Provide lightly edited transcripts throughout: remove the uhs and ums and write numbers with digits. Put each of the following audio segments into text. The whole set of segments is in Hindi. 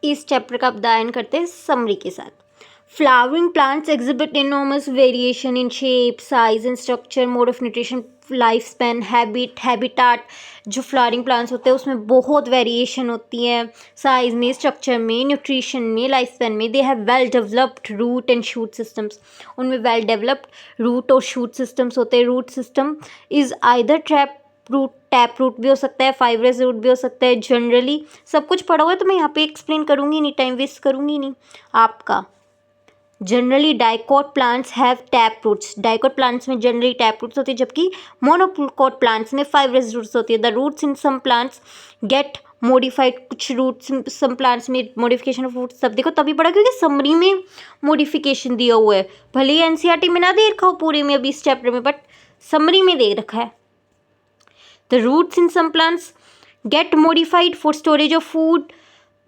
इस चैप्टर का अध्ययन करते हैं समरी के साथ। Flowering plants exhibit enormous variation in shape, size and structure, mode of nutrition, life span, habitat. जो फ्लावरिंग प्लांट्स होते हैं उसमें बहुत वेरिएशन होती है, साइज में, स्ट्रक्चर में, न्यूट्रिशन में, लाइफ स्पैन में। They have well developed root and shoot systems. उनमें वेल डेवलप्ड रूट और शूट सिस्टम्स होते हैं। Root system is either tap root भी हो सकता है, फाइब्रस रूट भी हो सकता है। जनरली सब कुछ पढ़ा हुआ है तो मैं यहाँ पे एक्सप्लेन करूँगी नहीं, टाइम वेस्ट करूँगी नहीं आपका। Generally dicot plants have tap roots. Dicot plants में जनरली टैप रूट्स होती है, जबकि मोनोकोट प्लांट्स में फाइब्रस रूट्स होती है। The roots in some plants get modified. कुछ रूट्स सम प्लांट्स में मॉडिफिकेशन ऑफ रूट्स सब देखो तभी पढ़ा क्योंकि समरी में मॉडिफिकेशन दिया हुआ है। भले ही एनसीईआरटी में ना दे रखा हो पूरे में अभी इस चैप्टर में, बट समरी में दे रखा है। The roots in some plants get modified for storage of food,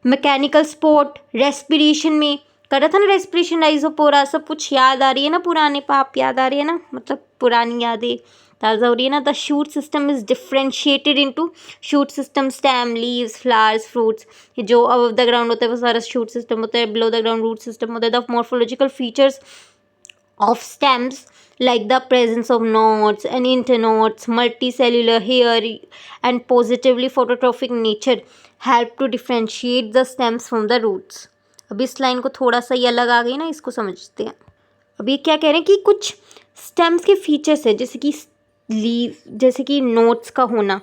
mechanical support, respiration में करा था ना, रेस्पिरेशन, राइजोपोरा, सब कुछ याद आ रही है ना, पुराने पाप याद आ रही है ना, मतलब पुरानी यादें ताज़ा हो रही है ना। The shoot system is differentiated into shoot system, stem, leaves, flowers, fruits. जो अबव द ग्राउंड होता है वो सारा शूट सिस्टम होता है, below the ground root system होता है। The morphological features of stems like the presence of nodes and internodes, multicellular hair and positively phototrophic nature help to differentiate the stems from the roots। अब इस लाइन को थोड़ा सा ये अलग आ गई ना, इसको समझते हैं। अब ये क्या कह रहे हैं कि कुछ स्टेम्स के फीचर्स है, जैसे कि लीव, जैसे कि नोट्स का होना,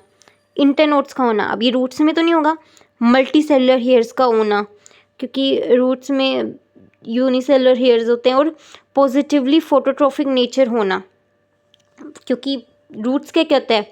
इंटरनोड्स का होना। अब ये रूट्स में तो नहीं होगा। मल्टी सेलुलर हेयर्स का होना, क्योंकि रूट्स में यूनिसेलुलर हेयर्स होते हैं। और पॉजिटिवली फोटोट्रॉफिक नेचर होना, क्योंकि रूट्स क्या कहते हैं,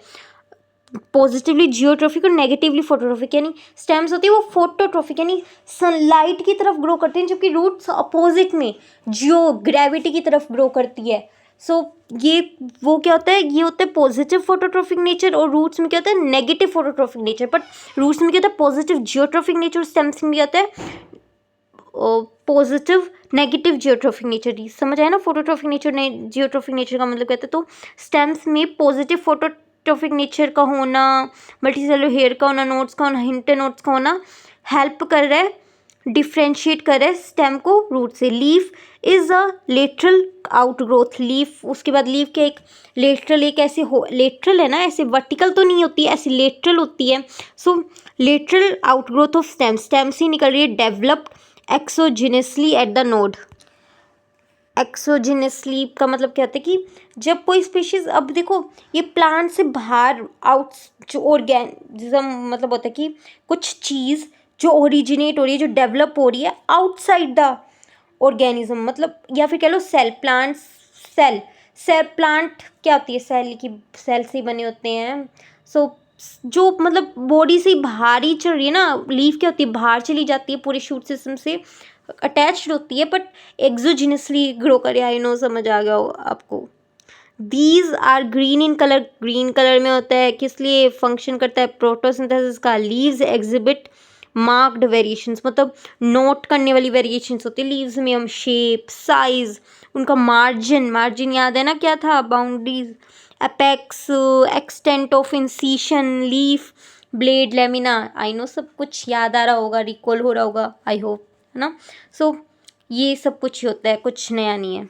पॉजिटिवली जियोट्रॉफिक और नेगेटिवली फोटोट्रॉफिक। यानी स्टेम्स होती है वो फोटोट्रॉफिक यानी सनलाइट की तरफ ग्रो करते हैं, जबकि रूट्स अपोजिट में जियो ग्रेविटी की तरफ ग्रो करती है। सो ये वो क्या होता है, ये होता है पॉजिटिव फोटोट्रॉफिक नेचर, और रूट्स में क्या होता है negative phototrophic nature. But roots में क्या होता है पॉजिटिव जियोट्रॉफिक नेचर, स्टेम्स में क्या होता है पॉजिटिव नेगेटिव जियोट्रॉफिक नेचर। समझ आया ना, फोटोट्रॉफिक नेचर ने जियोट्रॉफिक नेचर का मतलब कहते हैं। तो स्टेम्स में पॉजिटिव फोटोट्रॉफिक नेचर का होना, मल्टीसेलुलर हेयर का होना, नोड्स का होना, इंटरनोड्स का होना हेल्प कर रहा है, डिफ्रेंशिएट कर रहा है स्टेम को रूट से। Leaf is a lateral outgrowth. Leaf, उसके बाद लीफ के एक लेटरल, एक ऐसे हो लेटरल है ना, ऐसे वर्टिकल तो नहीं होती है, ऐसी लेटरल होती है। So lateral outgrowth of stem, stem से निकल रही है, developed exogenously at the node. Exogenously का मतलब क्या होता है कि जब कोई स्पीशीज, अब देखो ये प्लांट से बाहर आउट जो ऑर्गेनिज्म मतलब होता है कि कुछ चीज़ जो ओरिजिनेट हो रही है, जो डेवलप हो रही है आउटसाइड द ऑर्गेनिज्म, मतलब या फिर कह लो cell, plant cell, cell plant क्या होती है, सेल की, सेल से बने होते हैं। सो जो मतलब बॉडी से बाहर ही चल रही है ना, लीफ क्या होती है बाहर चली जाती है, पूरे शूट सिस्टम से अटैच्ड होती है, बट एक्सोजिनसली ग्रो करे। आई नो समझ आ गया हो आपको। These are green in colour, green colour में होता है, किस लिए फंक्शन करता है, प्रोटोसिंथेसिस का। लीव्स एग्जिबिट मार्क्ड वेरिएशंस, मतलब नोट करने वाली वेरिएशंस होती है लीव्स में। हम शेप, साइज, उनका मार्जिन, मार्जिन याद है ना क्या था, boundaries, apex, extent of incision, leaf, blade, lamina. I know सब कुछ याद आ रहा होगा, रिकॉल हो रहा होगा, आई होप, है ना। सो ये सब कुछ होता है, कुछ नया नहीं है।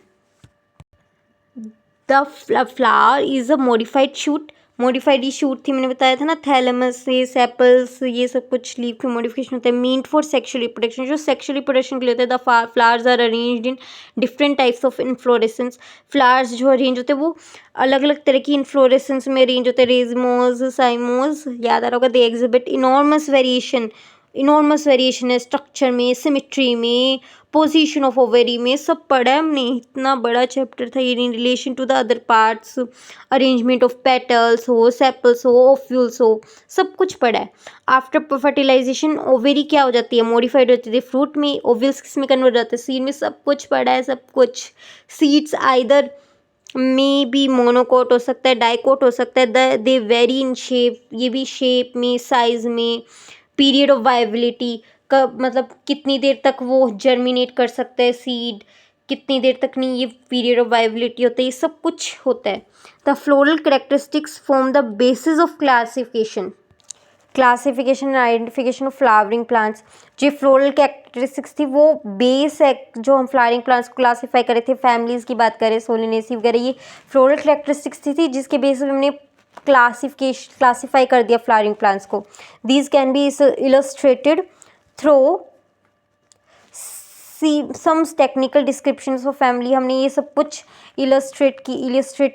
The flower is a modified shoot, modified he shoot थी, मैंने बताया था ना, थैलेमस से सेपल्स, ये सब कुछ लीव के मॉडिफिकेशन होता है। मीन्ट फॉर सेक्शुअल रिप्रोडक्शन, जो सेक्शुअल रिप्रोडक्शन के लिए होता है। The flowers are arranged in different types of inflorescence, flowers जो अरेंज होते हैं वो अलग अलग तरह की इन्फ्लोरेसेंस में अरेंज होते हैं। रेजमोज, साइमोज, याद आ रहा होगा। They exhibit enormous variation, enormous variation है स्ट्रक्चर में, सिमेट्री में, पोजीशन ऑफ ओवेरी में, सब पढ़ा है हमने, इतना बड़ा चैप्टर था ये। In relation to the other parts, arrangement of petals हो, सेपल्स हो, ओफ्यूल्स हो, सब कुछ पढ़ा है। आफ्टर फर्टिलाइजेशन ओवेरी क्या हो जाती है, मॉडिफाइड होती है फ्रूट में, ओव्यूल्स किस में कन्वर्ट होते हैं, सीड में, सब कुछ पढ़ा है, सब कुछ। सीड्स आइदर में भी मोनोकोट हो सकता है, डाइकोट हो सकता है। दे वेरी इन शेप, ये भी शेप में, साइज में। पीरियड ऑफ वाइबिलिटी, कब मतलब कितनी देर तक वो जर्मिनेट कर सकता है सीड, कितनी देर तक नहीं, ये पीरियड ऑफ वाइबिलिटी होता है, ये सब कुछ होता है। The floral characteristics form the basis of classification. Classification and identification of flowering plants. जो फ्लोरल कैरेक्टरिस्टिक्स थी वो बेस है जो हम फ्लावरिंग प्लांट्स को क्लासीफाई करे थे, फैमिलीज़ की बात करें सोलिनेसी वगैरह, ये फ्लोरल कैरेक्टरिस्टिक्स थी जिसके बेस पे हमने क्लासीफाई कर दिया फ्लावरिंग प्लांट्स को। These can be illustrated through sums technical descriptions of family. हमने ये सब कुछ इलस्ट्रेट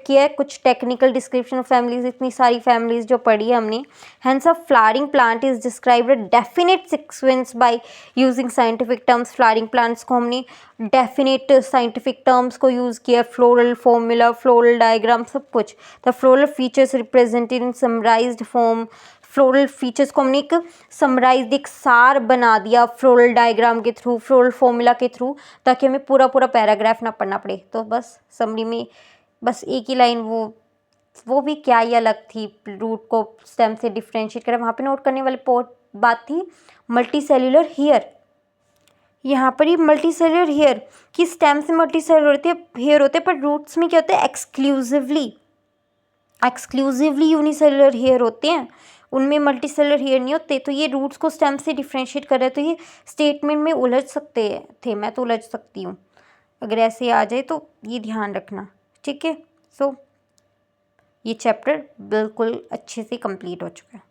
किया है, कुछ टेक्निकल डिस्क्रिप्शन ऑफ फैमिलीज, इतनी सारी फैमिलीज जो पढ़ी है हमने। Hence a flowering plant is described a definite sequence by using scientific terms. Flowering plants को हमने डेफिनेट साइंटिफिक टर्म्स को यूज़ किया, फ्लोरल फॉर्मूला, फ्लोरल डायग्राम, सब कुछ। The floral features represented in summarised form. Floral features को हमने एक समराइज, एक सार बना दिया फ्लोरल डायग्राम के थ्रू, फ्लोरल फॉर्मूला के थ्रू, ताकि हमें पूरा पूरा पैराग्राफ ना पढ़ना पड़े। तो बस समरी में बस एक ही लाइन, वो भी क्या ही अलग थी, रूट को स्टेम से डिफ्रेंशिएट करें। वहाँ पे नोट करने वाली बात थी मल्टी सेल्यूलर हेयर। यहाँ पर ही मल्टी सेल्यूलर हेयर कि स्टेम से मल्टी सेल्यूलर हेयर होते हैं, पर रूट्स में क्या होता है, एक्सक्लूसिवली यूनिसेलुलर हेयर होते हैं, उनमें मल्टी सेलुलर हेयर नहीं होते। तो ये रूट्स को स्टेम से डिफ्रेंशिएट कर रहे हैं, तो ये स्टेटमेंट में उलझ सकते थे, मैं तो उलझ सकती हूँ अगर ऐसे आ जाए, तो ये ध्यान रखना, ठीक है। सो ये चैप्टर बिल्कुल अच्छे से कंप्लीट हो चुका है।